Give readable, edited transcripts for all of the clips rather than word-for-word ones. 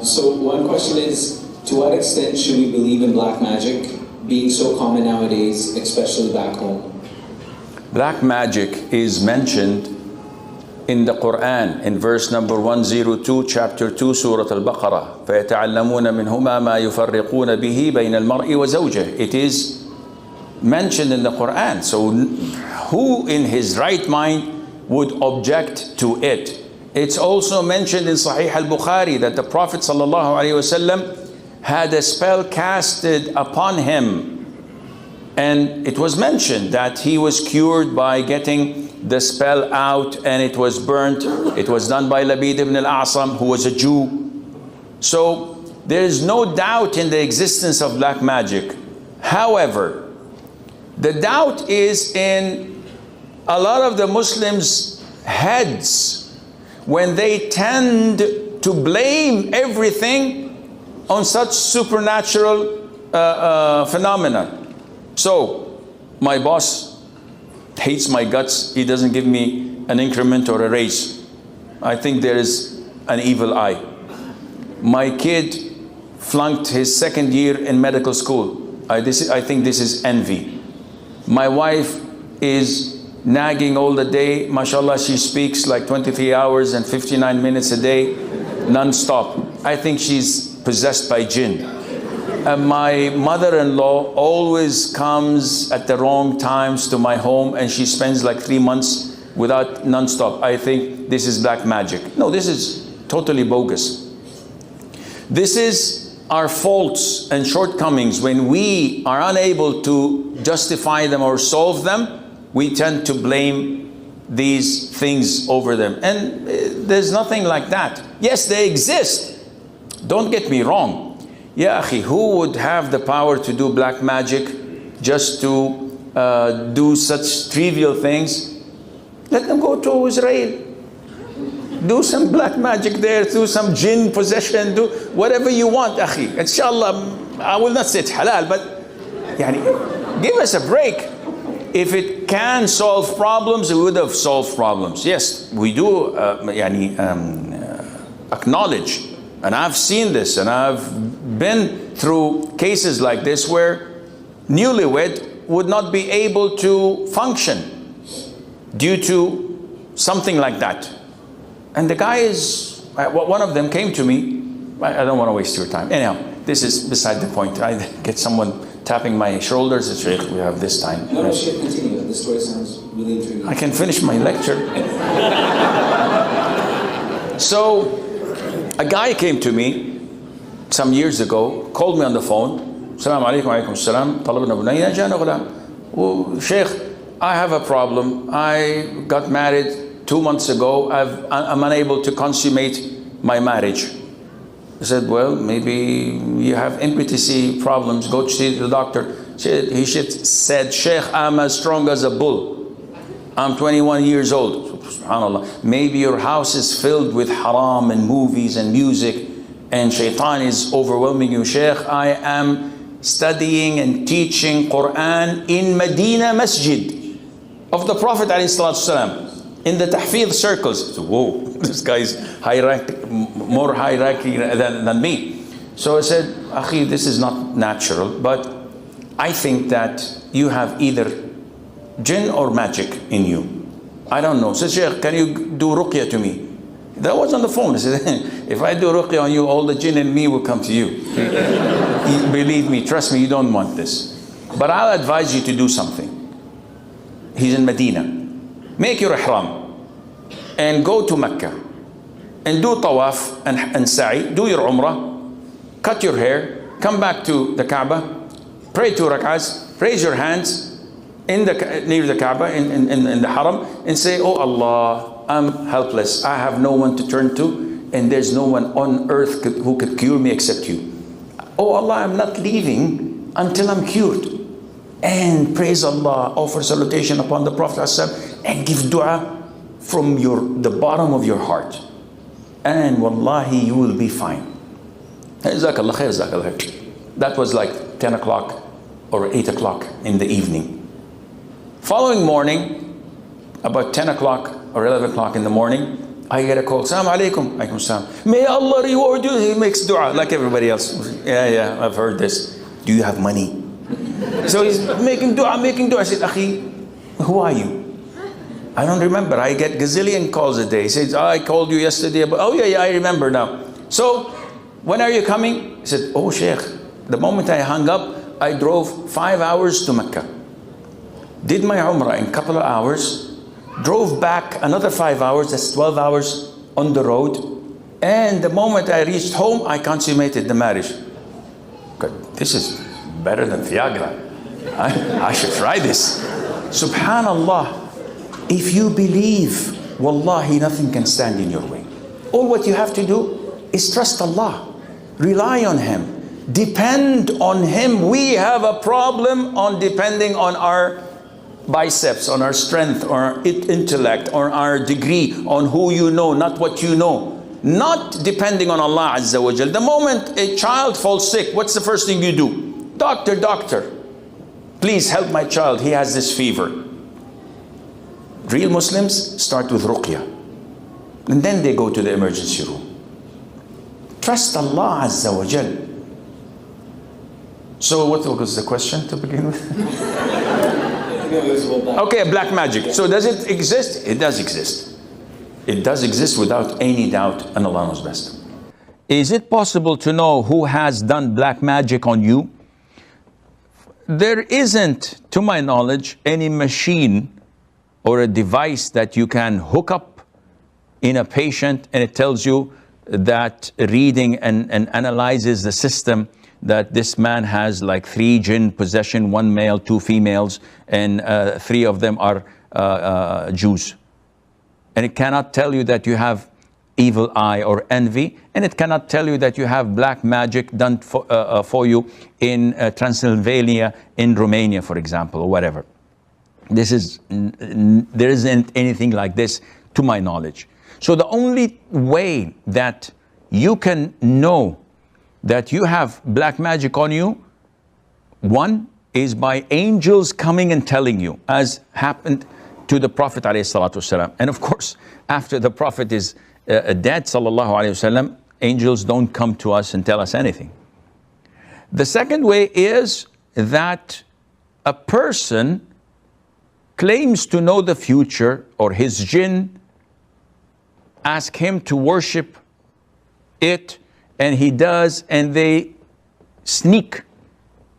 So one question is, to what extent should we believe in black magic, being so common nowadays, especially back home? Black magic is mentioned in the Quran in verse number 102, chapter 2, Surah Al-Baqarah. فَيَتَعَلَّمُونَ مِنْهُمَا مَا يُفَرِّقُونَ بِهِ بَيْنَ الْمَرْءِ وَزَوْجِهِ. It is mentioned in the Quran. So who in his right mind would object to it? It's also mentioned in Sahih al-Bukhari that the Prophet ﷺ had a spell casted upon him. And it was mentioned that he was cured by getting the spell out, and it was burnt. It was done by Labid ibn al-A'sam, who was a Jew. So there is no doubt in the existence of black magic. However, the doubt is in a lot of the Muslims' heads when they tend to blame everything on such supernatural phenomena. So, my boss hates my guts. He doesn't give me an increment or a raise. I think there is an evil eye. My kid flunked his second year in medical school. I think this is envy. My wife is nagging all the day. MashaAllah, she speaks like 23 hours and 59 minutes a day, non-stop. I think she's possessed by jinn. And my mother-in-law always comes at the wrong times to my home, and she spends like 3 months without non-stop. I think this is black magic. No, this is totally bogus. This is our faults and shortcomings. When we are unable to justify them or solve them, we tend to blame these things over them. And there's nothing like that. Yes, they exist. Don't get me wrong. Ya akhi, who would have the power to do black magic just to do such trivial things? Let them go to Israel. Do some black magic there, do some jinn possession, do whatever you want, akhi. Inshallah, I will not say it's halal, but yani, give us a break. If it can solve problems, it would have solved problems. Yes, we do acknowledge, and I've seen this, and I've been through cases like this where newlywed would not be able to function due to something like that. And the guy is, one of them came to me. I don't want to waste your time. Anyhow, this is beside the point. I get someone tapping my shoulders. It's Sheikh, we have this time. No, Sheikh, continue. This story sounds really intriguing. I can finish my lecture. So, a guy came to me some years ago, called me on the phone. Assalamu alaikum, alaikum salam. Talabna bunayya jana ghulam. Sheikh, I have a problem. I got married 2 months ago. I'm unable to consummate my marriage. I said, well, maybe you have impotency problems. Go to see the doctor. He said, Sheikh, I'm as strong as a bull. I'm 21 years old. SubhanAllah. Maybe your house is filled with haram and movies and music, and shaitan is overwhelming you. Sheikh, I am studying and teaching Quran in Medina Masjid of the Prophet ﷺ, in the tahfidh circles. So, whoa, this guy's more hierarchy than me. So I said, Akhi, this is not natural, but I think that you have either jinn or magic in you. I don't know. So Sheikh, can you do ruqya to me? That was on the phone. I said, if I do ruqya on you, all the jinn in me will come to you. Believe me, trust me, you don't want this. But I'll advise you to do something. He's in Medina. Make your ihram and go to Mecca and do tawaf and sa'i, do your umrah, cut your hair, come back to the Kaaba, pray 2 rak'ahs, raise your hands near the Kaaba in the haram and say, oh Allah, I'm helpless. I have no one to turn to, and there's no one on earth who could cure me except you. Oh Allah, I'm not leaving until I'm cured. And praise Allah, offer salutation upon the Prophet ﷺ, and give dua from the bottom of your heart. And wallahi, you will be fine. Jazakallah khair, jazakallah khair. That was like 10 o'clock or 8 o'clock in the evening. Following morning, about 10 o'clock or 11 o'clock in the morning, I get a call, Assalamu alaikum, alaikum salam. May Allah reward you. He makes dua like everybody else. Yeah, I've heard this. Do you have money? So he's making dua. I said, Akhi, who are you? I don't remember. I get gazillion calls a day. He says, I called you yesterday. Oh yeah, I remember now. So, when are you coming? He said, oh Sheikh, the moment I hung up, I drove 5 hours to Mecca. Did my Umrah in a couple of hours, drove back another 5 hours, that's 12 hours on the road. And the moment I reached home, I consummated the marriage. God, this is better than Viagra. I should try this. Subhanallah. If you believe, wallahi, nothing can stand in your way. All what you have to do is trust Allah. Rely on Him. Depend on Him. We have a problem on depending on our biceps, on our strength, or our intellect, or our degree, on who you know, not what you know. Not depending on Allah Azza wa Jal. The moment a child falls sick, what's the first thing you do? Doctor, please help my child, he has this fever. Real Muslims start with ruqya, and then they go to the emergency room. Trust Allah Azza wa Jal. So what was the question to begin with? Okay, black magic. So does it exist? It does exist. It does exist without any doubt, and Allah knows best. Is it possible to know who has done black magic on you? There isn't, to my knowledge, any machine or a device that you can hook up in a patient and it tells you that reading and analyzes the system that this man has like 3 jinn possession, 1 male, 2 females, and 3 of them are Jews. And it cannot tell you that you have evil eye or envy, and it cannot tell you that you have black magic done for you in Transylvania, in Romania, for example, or whatever. There isn't anything like this to my knowledge. So the only way that you can know that you have black magic on you, one is by angels coming and telling you, as happened to the Prophet ﷺ. And of course, after the Prophet is dead, ﷺ, angels don't come to us and tell us anything. The second way is that a person claims to know the future, or his jinn ask him to worship it, and he does, and they sneak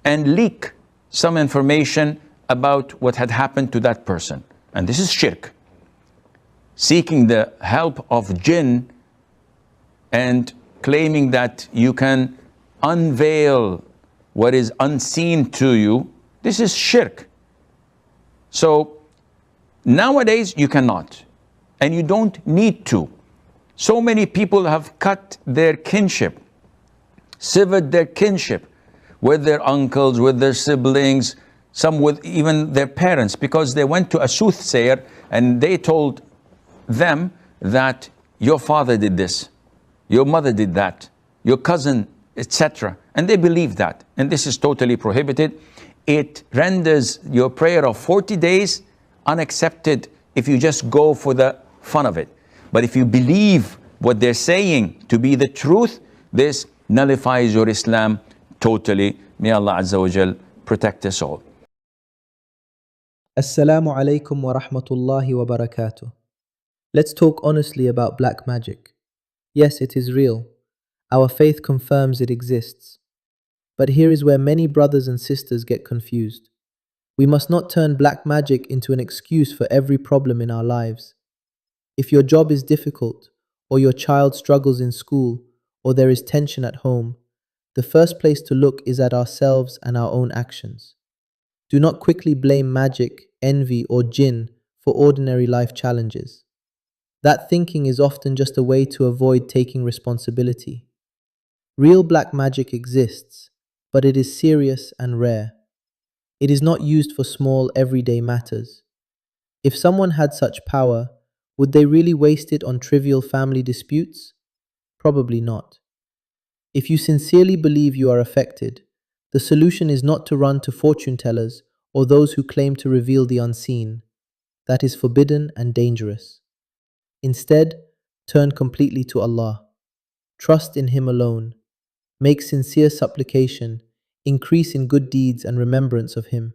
and leak some information about what had happened to that person. And this is shirk. Seeking the help of jinn and claiming that you can unveil what is unseen to you, this is shirk. So nowadays you cannot, and you don't need to. So many people have cut their kinship, severed their kinship with their uncles, with their siblings, some with even their parents, because they went to a soothsayer and they told them that your father did this, your mother did that, your cousin, etc. And they believe that, and this is totally prohibited. It renders your prayer of 40 days unaccepted if you just go for the fun of it. But if you believe what they're saying to be the truth, this nullifies your Islam totally. May Allah Azza wa Jal protect us all. Assalamu alaikum wa rahmatullahi wa barakatuh. Let's talk honestly about black magic. Yes, it is real. Our faith confirms it exists. But here is where many brothers and sisters get confused. We must not turn black magic into an excuse for every problem in our lives. If your job is difficult, or your child struggles in school, or there is tension at home, the first place to look is at ourselves and our own actions. Do not quickly blame magic, envy, or jinn for ordinary life challenges. That thinking is often just a way to avoid taking responsibility. Real black magic exists, but it is serious and rare. It is not used for small, everyday matters. If someone had such power, would they really waste it on trivial family disputes? Probably not. If you sincerely believe you are affected, the solution is not to run to fortune tellers or those who claim to reveal the unseen. That is forbidden and dangerous. Instead, Turn completely to Allah. Trust in Him alone. Make sincere supplication. Increase in good deeds and remembrance of Him.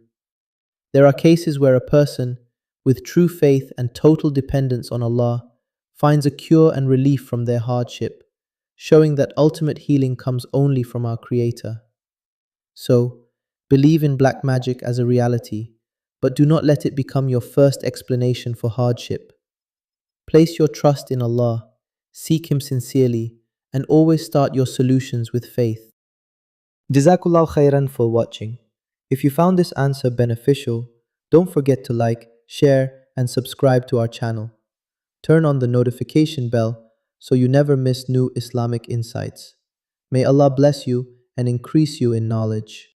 There are cases where a person, with true faith and total dependence on Allah, finds a cure and relief from their hardship, showing that ultimate healing comes only from our Creator. So, believe in black magic as a reality, but do not let it become your first explanation for hardship. Place your trust in Allah, seek Him sincerely, and always start your solutions with faith. Jazakallah khairan for watching. If you found this answer beneficial, don't forget to like, share, and subscribe to our channel. Turn on the notification bell so you never miss new Islamic insights. May Allah bless you and increase you in knowledge.